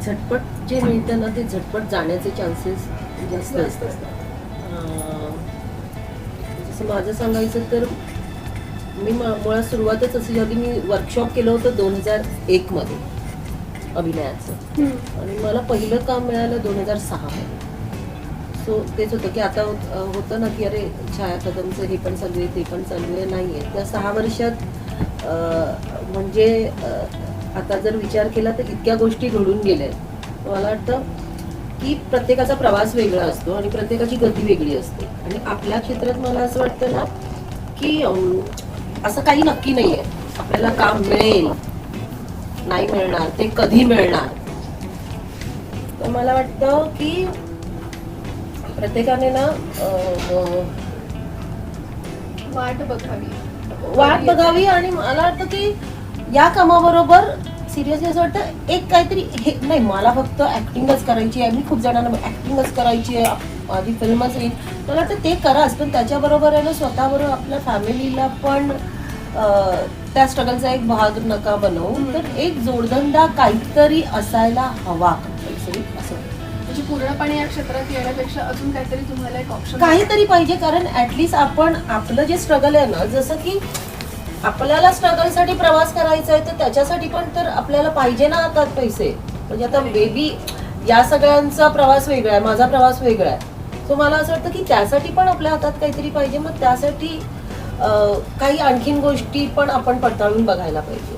झटपट जे मिळतं ना ते झटपट जाण्याचे चान्सेस जास्त असतात. जसं माझं सांगायचं तर मी मुळात सुरुवातच अशी झाली, मी वर्कशॉप केलं होतं 2001 मध्ये अभिनयाचं, आणि मला पहिलं काम मिळालं 2006 मध्ये. सो तेच होतं की आता होतं ना की अरे छाया कदमचं हे पण चालू आहे ते पण चालू आहे, नाही आहे. त्या 6 वर्षात म्हणजे आता जर विचार केला तर इतक्या गोष्टी घडून गेल्या आहेत. मला वाटतं की प्रत्येकाचा प्रवास वेगळा असतो आणि प्रत्येकाची गती वेगळी असते. आणि आपल्या क्षेत्रात मला असं वाटतं ना की असं काही नक्की नाही आहे आपल्याला काम मिळेल नाही मिळणार, ते कधी मिळणार. तर मला वाटतं की प्रत्येकाने ना वाट बघावी. आणि मला वाटतं की या कामाबरोबर सिरियसली असं वाटतं एक काहीतरी हे नाही, मला फक्त ऍक्टिंगच करायची आहे. मी खूप जणांना ऍक्टिंगच करायची आहे, माझी फिल्मच येईल. मला वाटतं ते कराच, पण त्याच्याबरोबर आहे ना स्वतःबरोबर आपल्या फॅमिलीला पण त्या स्ट्रगलचा एक भाग नका बनवू. तर एक जोडधंदा काहीतरी असायला हवा कंपल्सरी असं. म्हणजे पूर्णपणे या क्षेत्रात येण्यापेक्षा अजून काहीतरी तुम्हाला एक ऑप्शन काहीतरी पाहिजे. कारण ऍटलिस्ट आपण आपलं जे स्ट्रगल आहे ना, जसं की आपल्याला स्ट्रगलसाठी प्रवास करायचा आहे तर त्याच्यासाठी पण तर आपल्याला पाहिजे ना हातात पैसे. म्हणजे आता बेबी या सगळ्यांचा प्रवास वेगळा आहे, माझा प्रवास वेगळा आहे. सो मला असं वाटतं की त्यासाठी पण आपल्या हातात काहीतरी पाहिजे. मग त्यासाठी काही आणखीन गोष्टी पण आपण पडताळून बघायला पाहिजे.